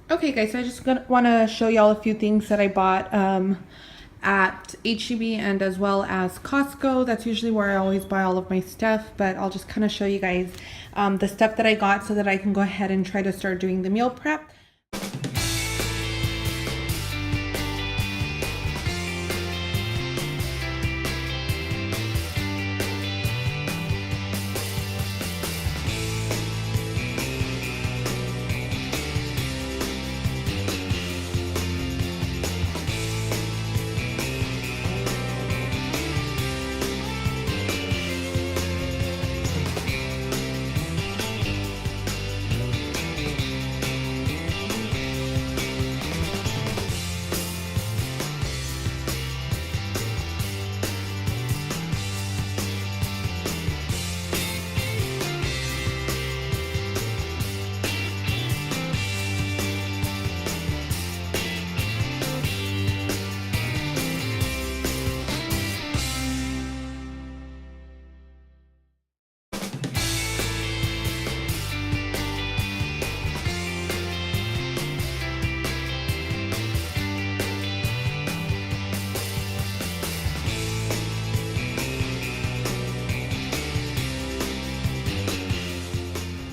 Okay guys, so I just want to show y'all a few things that I bought at HEB and as well as Costco. That's usually where I always buy all of my stuff, but I'll just kind of show you guys the stuff that I got so that I can go ahead and try to start doing the meal prep.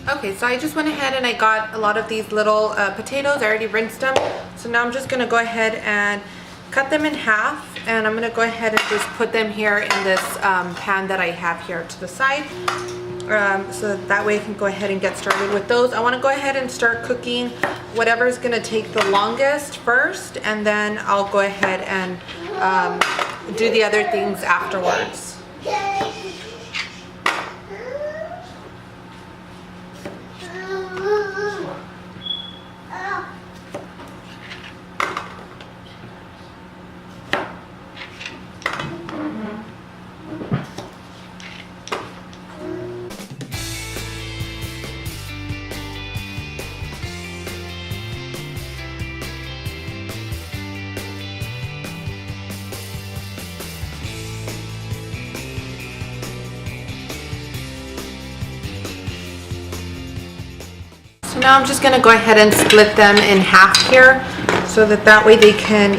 Okay, so I just went ahead and I got a lot of these little potatoes. I already rinsed them. So now I'm just going to go ahead and cut them in half. And I'm going to go ahead and just put them here in this pan that I have here to the side. So that way I can go ahead and get started with those. I want to go ahead and start cooking whatever is going to take the longest first. And then I'll go ahead and do the other things afterwards. So now I'm just going to go ahead and split them in half here so that way they can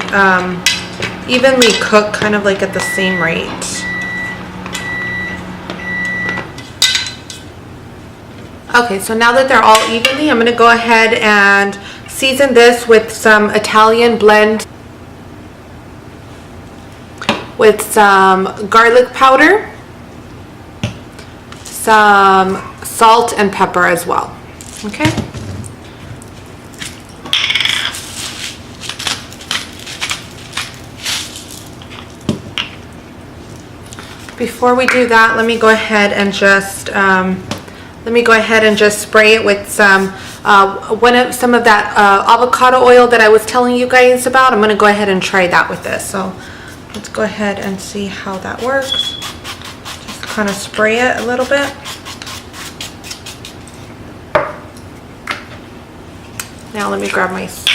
evenly cook kind of like at the same rate. Okay, so now that they're all evenly, I'm going to go ahead and season this with some Italian blend with some garlic powder, some salt and pepper as well. Okay. Before we do that, let me go ahead and just spray it with some of that avocado oil that I was telling you guys about. I'm going to go ahead and try that with this. So let's go ahead and see how that works. Just kind of spray it a little bit. Now let me grab my salt.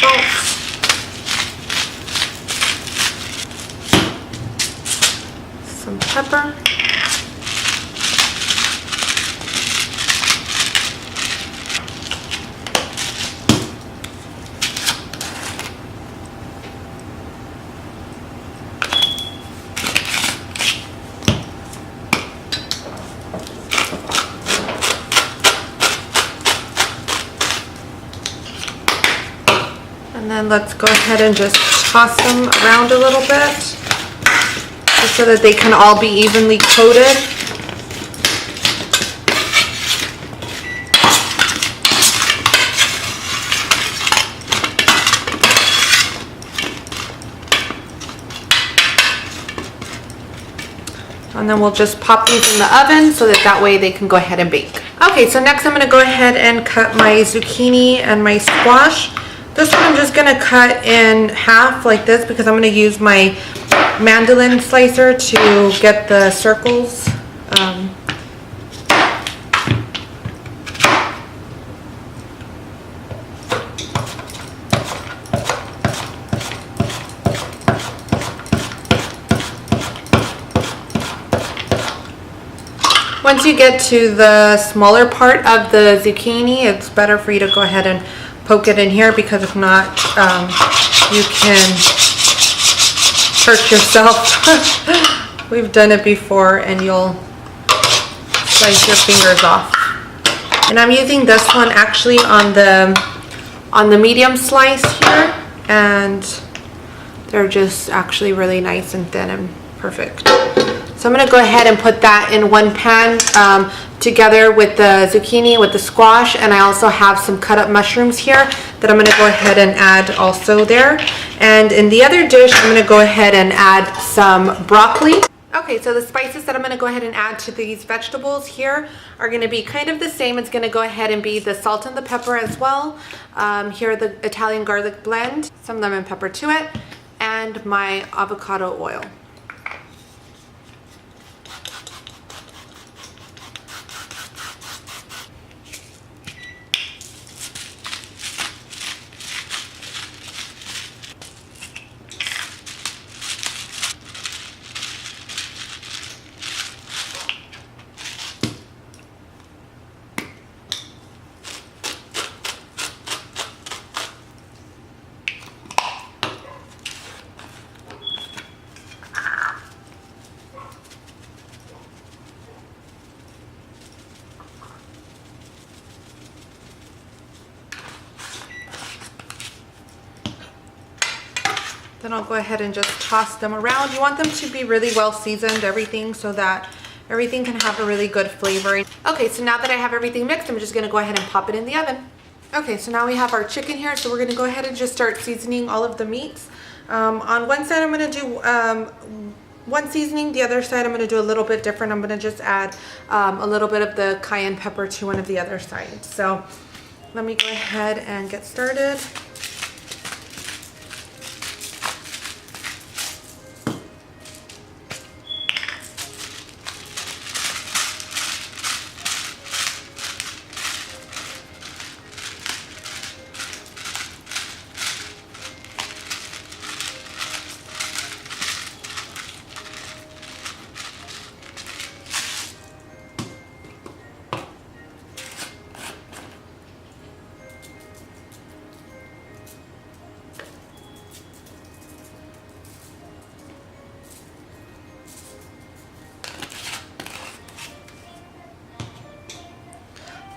Some pepper. And then let's go ahead and just toss them around a little bit, just so that they can all be evenly coated. And then we'll just pop these in the oven so that way they can go ahead and bake. Okay, so next I'm going to go ahead and cut my zucchini and my squash. This one I'm just going to cut in half like this because I'm going to use my mandolin slicer to get the circles. Once you get to the smaller part of the zucchini, it's better for you to go ahead and poke it in here, because if not, you can hurt yourself. We've done it before, and you'll slice your fingers off. And I'm using this one actually on the medium slice here, and they're just actually really nice and thin and perfect. So I'm going to go ahead and put that in one pan together with the zucchini, with the squash, and I also have some cut up mushrooms here that I'm going to go ahead and add also there. And in the other dish, I'm going to go ahead and add some broccoli. Okay, so the spices that I'm going to go ahead and add to these vegetables here are going to be kind of the same. It's going to go ahead and be the salt and the pepper as well. Here, the Italian garlic blend, some lemon pepper to it, and my avocado oil. Then I'll go ahead and just toss them around. You want them to be really well seasoned, everything, so that everything can have a really good flavor. Okay, so now that I have everything mixed, I'm just gonna go ahead and pop it in the oven. Okay, so now we have our chicken here, so we're gonna go ahead and just start seasoning all of the meats. On one side, I'm gonna do one seasoning. The other side, I'm gonna do a little bit different. I'm gonna just add a little bit of the cayenne pepper to one of the other sides. So let me go ahead and get started.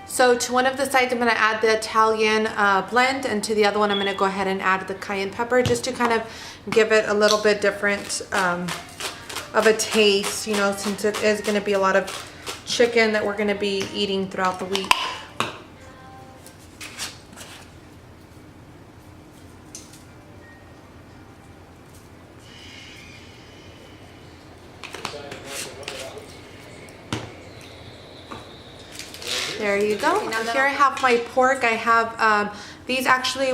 So to one of the sides, I'm going to add the Italian blend, and to the other one, I'm going to go ahead and add the cayenne pepper, just to kind of give it a little bit different of a taste, you know, since it is going to be a lot of chicken that we're going to be eating throughout the week. There you go. Now here I have my pork. I have these actually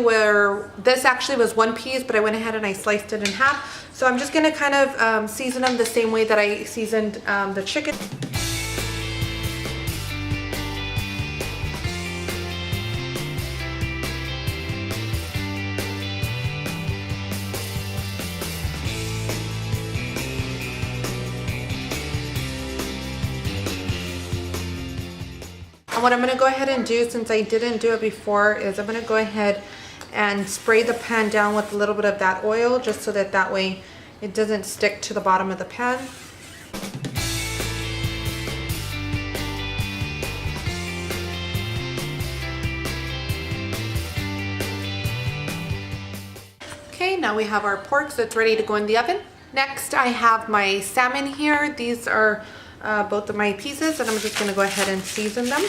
this actually was one piece, but I went ahead and I sliced it in half. So I'm just gonna kind of season them the same way that I seasoned the chicken. What I'm going to go ahead and do, since I didn't do it before, is I'm going to go ahead and spray the pan down with a little bit of that oil, just so that way it doesn't stick to the bottom of the pan. Okay, now we have our pork, so it's ready to go in the oven. Next, I have my salmon here. These are both of my pieces, and I'm just going to go ahead and season them.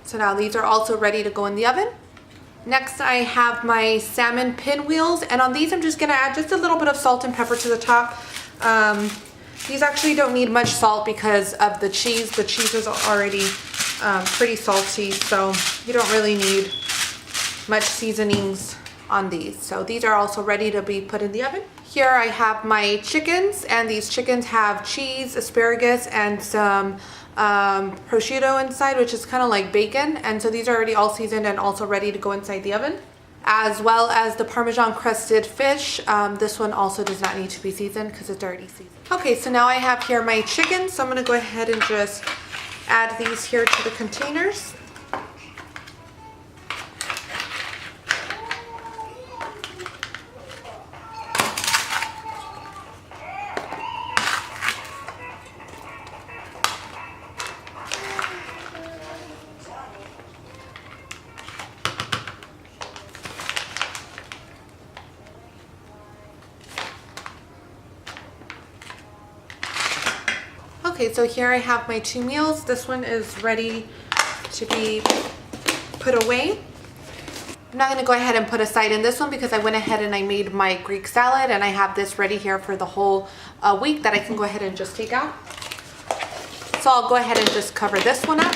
So now these are also ready to go in the oven. Next, I have my salmon pinwheels, and on these I'm just gonna add just a little bit of salt and pepper to the top. These actually don't need much salt because of the cheese. The cheese is already pretty salty, so you don't really need much seasonings on these. So these are also ready to be put in the oven. Here I have my chickens, and these chickens have cheese, asparagus, and some prosciutto inside, which is kind of like bacon, and so these are already all seasoned and also ready to go inside the oven, as well as the Parmesan crusted fish. This one also does not need to be seasoned because it's already seasoned. Okay, so now I have here my chicken, so I'm going to go ahead and just add these here to the containers. Okay, so here I have my 2 meals. This one is ready to be put away. I'm not going to go ahead and put a side in this one because I went ahead and I made my Greek salad, and I have this ready here for the whole week that I can go ahead and just take out. So I'll go ahead and just cover this one up.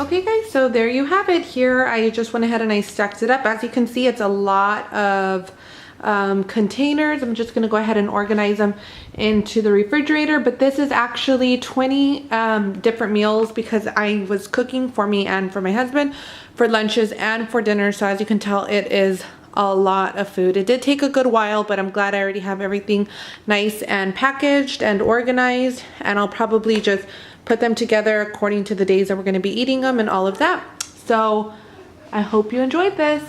Okay guys, so there you have it. Here I just went ahead and I stacked it up. As you can see, it's a lot of containers. I'm just going to go ahead and organize them into the refrigerator, but this is actually 20 different meals because I was cooking for me and for my husband for lunches and for dinner. So as you can tell, it is a lot of food. It did take a good while, but I'm glad I already have everything nice and packaged and organized, and I'll probably just put them together according to the days that we're going to be eating them and all of that. So I hope you enjoyed this.